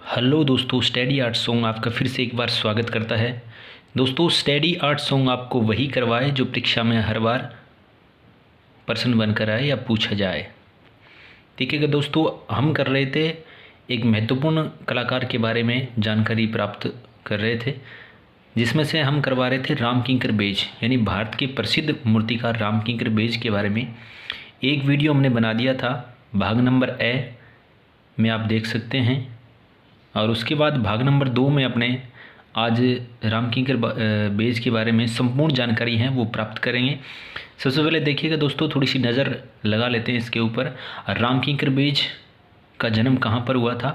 Hello दोस्तों, study art song आपका फिर से एक बार स्वागत करता है। दोस्तों, स्टडी आर्ट सॉन्ग आपको वही करवाए जो परीक्षा में हर बार प्रश्न बनकर आए या पूछा जाए। ठीक है दोस्तों, हम कर रहे थे एक महत्वपूर्ण कलाकार के बारे में जानकारी प्राप्त कर रहे थे, जिसमें से हम करवा रहे थे रामकिंकर बेज यानी भारत के प्रसिद्ध मूर्तिकार रामकिंकर बेज के बारे में। एक वीडियो हमने बना दिया था, भाग नंबर ए में आप देख सकते हैं, और उसके बाद भाग नंबर 2 में अपने आज रामकिंकर बेज के बारे में संपूर्ण जानकारी है वो प्राप्त करेंगे। सबसे पहले देखिएगा दोस्तों, थोड़ी सी नज़र लगा लेते हैं इसके ऊपर। रामकिंकर बेज का जन्म कहाँ पर हुआ था?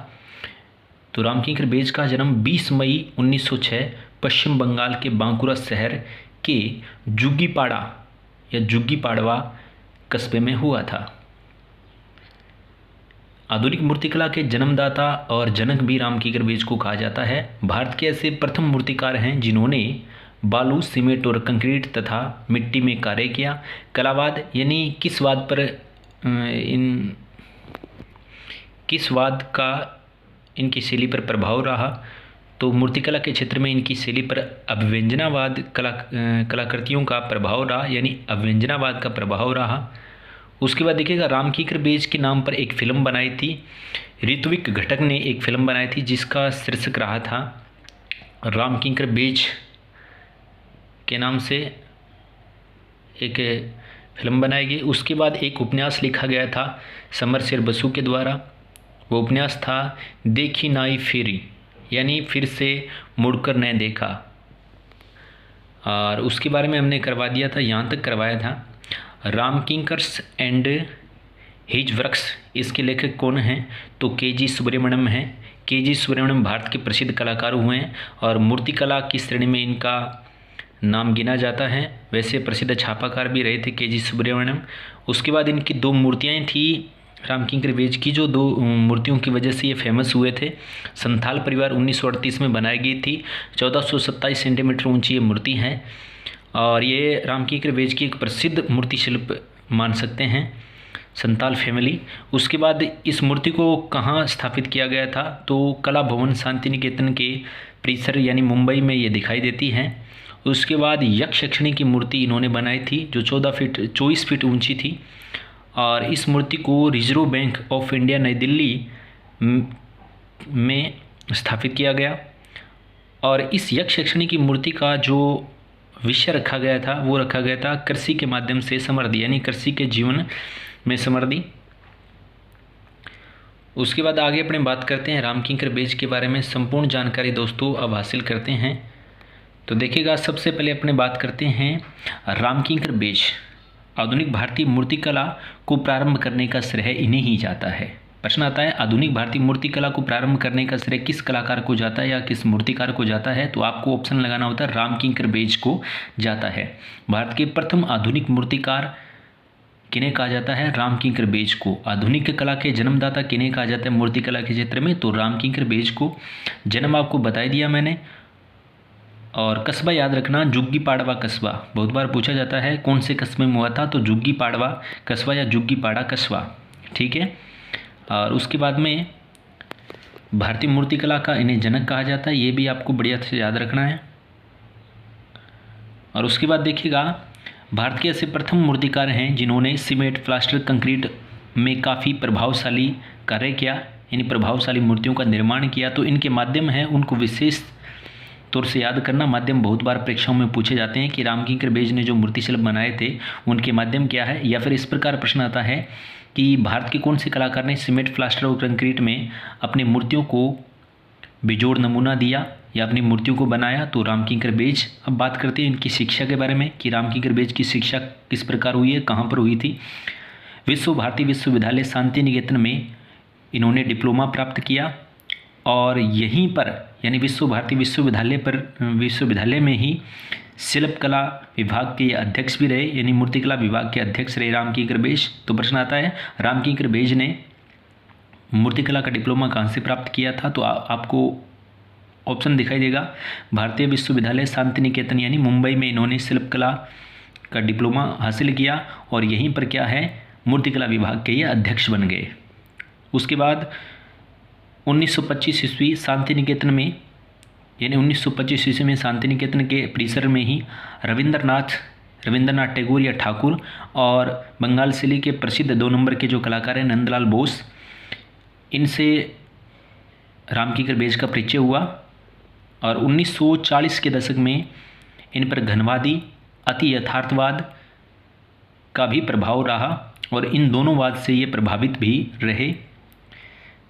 तो रामकिंकर बेज का जन्म 20 मई 1906 पश्चिम बंगाल के बांकुरा शहर के जुग्गीपाड़ा या जुग्गीपाड़वा कस्बे में हुआ था। आधुनिक मूर्तिकला के जन्मदाता और जनक भी रामकिंकर बेज को कहा जाता है। भारत के ऐसे प्रथम मूर्तिकार हैं जिन्होंने बालू, सीमेंट और कंक्रीट तथा मिट्टी में कार्य किया। कलावाद यानी किस वाद का इनकी शैली पर प्रभाव रहा? तो मूर्तिकला के क्षेत्र में इनकी शैली पर अभिव्यंजनावाद कलाकृतियों का प्रभाव रहा, यानी अभिव्यंजनावाद का प्रभाव रहा। उसके बाद देखिएगा, रामकिंकर बेज के नाम पर एक फ़िल्म बनाई थी। ऋत्विक घटक ने एक फ़िल्म बनाई थी जिसका शीर्षक रहा था रामकिंकर बेज के नाम से एक फिल्म बनाई गई। उसके बाद एक उपन्यास लिखा गया था समरसेन बसु के द्वारा। वो उपन्यास था देखी नाई फेरी, यानी फिर से मुड़कर न देखा। और उसके बारे में हमने करवा दिया था, यहाँ तक करवाया था। रामकिंकर्स एंड हिज वर्क्स, इसके लेखक कौन हैं? तो के.जी. सुब्रमण्यम हैं। के.जी. सुब्रमण्यम भारत के प्रसिद्ध कलाकार हुए हैं और मूर्तिकला की श्रेणी में इनका नाम गिना जाता है। वैसे प्रसिद्ध छापाकार भी रहे थे के.जी. सुब्रमण्यम। उसके बाद इनकी 2 मूर्तियाँ थी रामकिंकर बेज की, जो 2 मूर्तियों की वजह से ये फेमस हुए थे। संथाल परिवार 1938 में बनाई गई थी। 1427 सेंटीमीटर ऊंची ये मूर्ति है और ये रामकिंकर बेज की एक प्रसिद्ध मूर्ति शिल्प मान सकते हैं, संताल फैमिली। उसके बाद इस मूर्ति को कहाँ स्थापित किया गया था? तो कला भवन शांति निकेतन के परिसर यानी मुंबई में ये दिखाई देती है। उसके बाद यक्ष यक्षिणी की मूर्ति इन्होंने बनाई थी जो 24 फीट ऊंची थी, और इस मूर्ति को रिजर्व बैंक ऑफ इंडिया नई दिल्ली में स्थापित किया गया। और इस यक्ष यक्षिणी की मूर्ति का जो विषय रखा गया था वो रखा गया था कृषि के माध्यम से समृद्धि, यानी कृषि के जीवन में समृद्धि। उसके बाद आगे अपने बात करते हैं रामकिंकर बेज के बारे में। संपूर्ण जानकारी दोस्तों अब हासिल करते हैं। तो देखिएगा, सबसे पहले अपने बात करते हैं रामकिंकर बेज। आधुनिक भारतीय मूर्तिकला को प्रारंभ करने का श्रेय इन्हें ही जाता है। प्रश्न आता है, आधुनिक भारतीय मूर्तिकला को प्रारंभ करने का श्रेय किस कलाकार को जाता है या किस मूर्तिकार को जाता है? तो आपको ऑप्शन लगाना होता है, रामकिंकर बेज को जाता है। भारत के प्रथम आधुनिक मूर्तिकार किन्हें कहा जाता है? रामकिंकर बेज को। आधुनिक कला के जन्मदाता किन्हें कहा जाता है मूर्तिकला के क्षेत्र में? तो रामकिंकर बेज को। जन्म आपको बता दिया मैंने। और कस्बा याद रखना, जुग्गीपाड़वा कस्बा, बहुत बार पूछा जाता है कौन से कस्बे में हुआ था, तो जुग्गीपाड़वा कस्बा या जुग्गीपाड़ा कस्बा। ठीक है। और उसके बाद में भारतीय मूर्तिकला का इन्हें जनक कहा जाता है, ये भी आपको बढ़िया से याद रखना है। और उसके बाद देखिएगा, भारत के ऐसे प्रथम मूर्तिकार हैं जिन्होंने सीमेंट, प्लास्टर, कंक्रीट में काफ़ी प्रभावशाली कार्य किया, यानी प्रभावशाली मूर्तियों का निर्माण किया। तो इनके माध्यम हैं, उनको विशेष तौर से याद करना। माध्यम बहुत बार परीक्षाओं में पूछे जाते हैं कि रामकिंकर बेज ने जो मूर्ति शिल्प बनाए थे उनके माध्यम क्या है, या फिर इस प्रकार प्रश्न आता है कि भारत के कौन से कलाकार ने सीमेंट, प्लास्टर और कंक्रीट में अपनी मूर्तियों को बेजोड़ नमूना दिया या अपनी मूर्तियों को बनाया? तो रामकिंकर बेज। अब बात करते हैं इनकी शिक्षा के बारे में कि रामकिंकर बेज की शिक्षा किस प्रकार हुई है, कहाँ पर हुई थी। विश्व भारती विश्वविद्यालय शांति निकेतन में इन्होंने डिप्लोमा प्राप्त किया और यहीं पर यानी विश्व भारती विश्वविद्यालय में ही शिल्पकला विभाग के अध्यक्ष भी रहे, यानी मूर्तिकला विभाग के अध्यक्ष रहे रामकिंकर बेज। तो प्रश्न आता है, रामकिंकर बेज ने मूर्तिकला का डिप्लोमा कहाँ से प्राप्त किया था? तो आपको ऑप्शन दिखाई देगा, भारतीय विश्वविद्यालय शांति निकेतन यानी मुंबई में इन्होंने शिल्पकला का डिप्लोमा हासिल किया और यहीं पर क्या है, मूर्तिकला विभाग के ये अध्यक्ष बन गए। उसके बाद 1925 ईस्वी शांति निकेतन में, यानी 1925 ईस्वी में शांति निकेतन के परिसर में ही रविंद्रनाथ टैगोर या ठाकुर और बंगाल शैली के प्रसिद्ध 2 नंबर के जो कलाकार हैं नंदलाल बोस, इनसे रामकिंकर बेज का परिचय हुआ। और 1940 के दशक में इन पर घनवादी अति यथार्थवाद का भी प्रभाव रहा और इन दोनों वाद से ये प्रभावित भी रहे।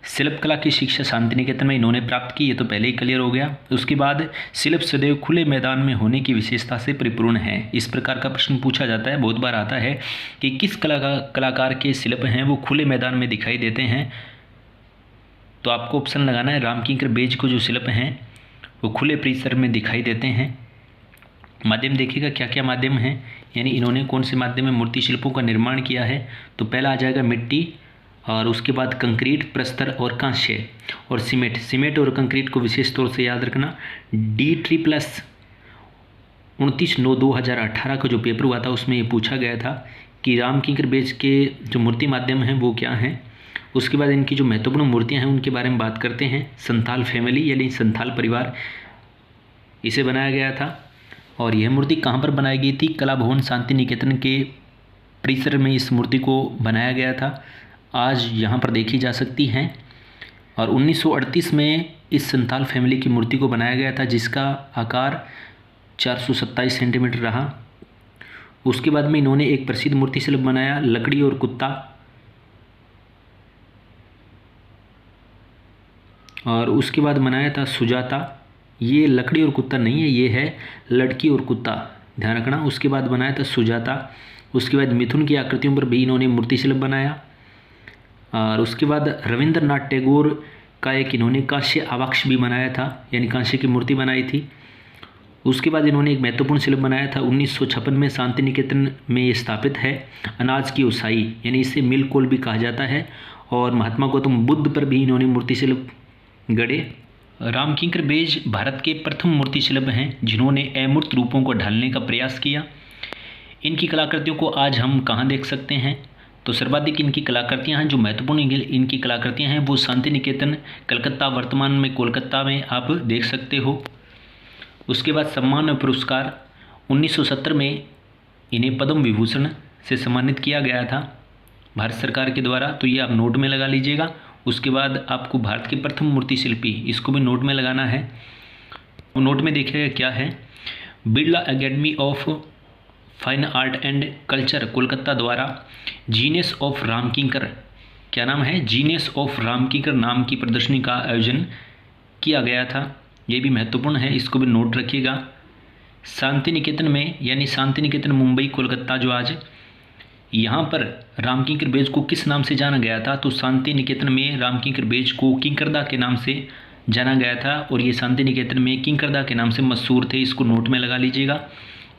शिल्पकला की शिक्षा शांति निकेतन में इन्होंने प्राप्त की, ये तो पहले ही क्लियर हो गया। उसके बाद शिल्प सदैव खुले मैदान में होने की विशेषता से परिपूर्ण है। इस प्रकार का प्रश्न पूछा जाता है, बहुत बार आता है कि किस कलाकार के शिल्प हैं वो खुले मैदान में दिखाई देते हैं, तो आपको ऑप्शन लगाना है रामकिंकर बेज को जो शिल्प हैं वो खुले परिसर में दिखाई देते हैं। माध्यम देखिएगा क्या क्या माध्यम हैं, यानी इन्होंने कौन से माध्यम में मूर्ति शिल्पों का निर्माण किया है। तो पहला आ जाएगा मिट्टी, और उसके बाद कंक्रीट, प्रस्तर और कांस्य और सीमेंट और कंक्रीट को विशेष तौर से याद रखना। D++ 29/9/2018 का जो पेपर हुआ था उसमें ये पूछा गया था कि रामकिंकर बेज के जो मूर्ति माध्यम हैं वो क्या हैं। उसके बाद इनकी जो महत्वपूर्ण मूर्तियां हैं उनके बारे में बात करते हैं। संथाल फैमिली यानी संथाल परिवार, इसे बनाया गया था। और यह मूर्ति कहाँ पर बनाई गई थी? कला भवन शांति निकेतन के परिसर में इस मूर्ति को बनाया गया था, आज यहाँ पर देखी जा सकती हैं। और 1938 में इस संथाल फैमिली की मूर्ति को बनाया गया था जिसका आकार 427 सेंटीमीटर रहा। उसके बाद में इन्होंने एक प्रसिद्ध मूर्ति शिल्प बनाया, लकड़ी और कुत्ता, और उसके बाद बनाया था सुजाता। ये लकड़ी और कुत्ता नहीं है, ये है लड़की और कुत्ता, ध्यान रखना। उसके बाद बनाया था सुजाता। उसके बाद मिथुन की आकृतियों पर भी इन्होंने मूर्ति शिल्प बनाया। और उसके बाद रविंद्रनाथ टैगोर का एक इन्होंने कांस्य आवाक्ष भी बनाया था, यानी कांस्य की मूर्ति बनाई थी। उसके बाद इन्होंने एक महत्वपूर्ण शिल्प बनाया था 1956 में शांति निकेतन में ये स्थापित है, अनाज की उसाई, यानी इसे मिल कोल भी कहा जाता है। और महात्मा गौतम बुद्ध पर भी इन्होंने मूर्ति शिल्प गढ़े। रामकिंकर बेज भारत के प्रथम मूर्ति शिल्प हैं जिन्होंने अमूर्त रूपों को ढालने का प्रयास किया। इनकी कलाकृतियों को आज हम कहाँ देख सकते हैं? तो सर्वाधिक इनकी कलाकृतियाँ हैं, जो महत्वपूर्ण इनकी कलाकृतियाँ हैं वो शांति निकेतन, कलकत्ता, वर्तमान में कोलकाता में आप देख सकते हो। उसके बाद सम्मान और पुरस्कार 1970 में इन्हें पद्म विभूषण से सम्मानित किया गया था भारत सरकार के द्वारा, तो ये आप नोट में लगा लीजिएगा। उसके बाद आपको भारत के प्रथम मूर्ति शिल्पी, इसको भी नोट में लगाना है। नोट में देखिएगा क्या है, Birla academy of fine art and culture Kolkata द्वारा जीनियस ऑफ रामकिंकर, क्या नाम है? जीनियस ऑफ रामकिंकर नाम की प्रदर्शनी का आयोजन किया गया था। ये भी महत्वपूर्ण है, इसको भी नोट रखिएगा। शांति निकेतन में, यानी शांति निकेतन मुंबई कोलकाता जो आज, यहाँ पर रामकिंकर बेज को किस नाम से जाना गया था? तो शांति निकेतन में रामकिंकर बेज को किंकरदा के नाम से जाना गया था और ये शांति निकेतन में किंकरदा के नाम से मशहूर थे, इसको नोट में लगा लीजिएगा।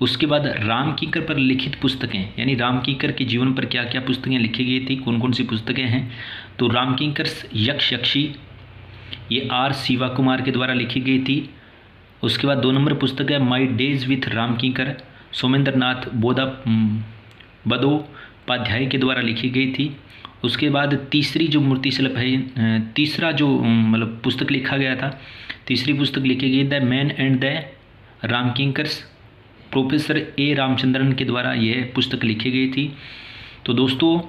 उसके बाद रामकिंकर पर लिखित पुस्तकें, यानी रामकिंकर के जीवन पर क्या क्या पुस्तकें लिखी गई थी, कौन कौन सी पुस्तकें हैं? तो रामकिंकर यक्ष यक्षी, ये R शिवा कुमार के द्वारा लिखी गई थी। उसके बाद 2 नंबर पुस्तक है my days with Ramkinkar, Somendra Nath Bandopadhyay के द्वारा लिखी गई थी। उसके बाद तीसरी जो मूर्ति शिल्प है, तीसरा जो मतलब पुस्तक लिखा गया था, तीसरी पुस्तक लिखी गई the man and the Ramkinkars, professor A Ramachandran के द्वारा यह पुस्तक लिखी गई थी। तो दोस्तों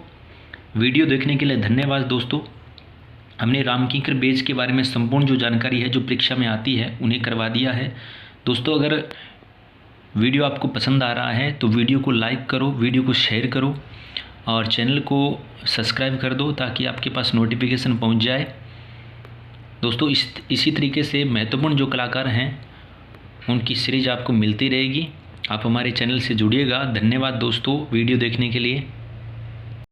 वीडियो देखने के लिए धन्यवाद। दोस्तों हमने रामकिंकर बेज के बारे में संपूर्ण जो जानकारी है जो परीक्षा में आती है उन्हें करवा दिया है। दोस्तों अगर वीडियो आपको पसंद आ रहा है तो वीडियो को लाइक करो, वीडियो को शेयर करो और चैनल को सब्सक्राइब कर दो ताकि आपके पास नोटिफिकेशन पहुंच जाए। दोस्तों इसी तरीके से महत्वपूर्ण जो कलाकार हैं उनकी सीरीज आपको मिलती रहेगी। आप हमारे चैनल से जुड़िएगा। धन्यवाद दोस्तों वीडियो देखने के लिए।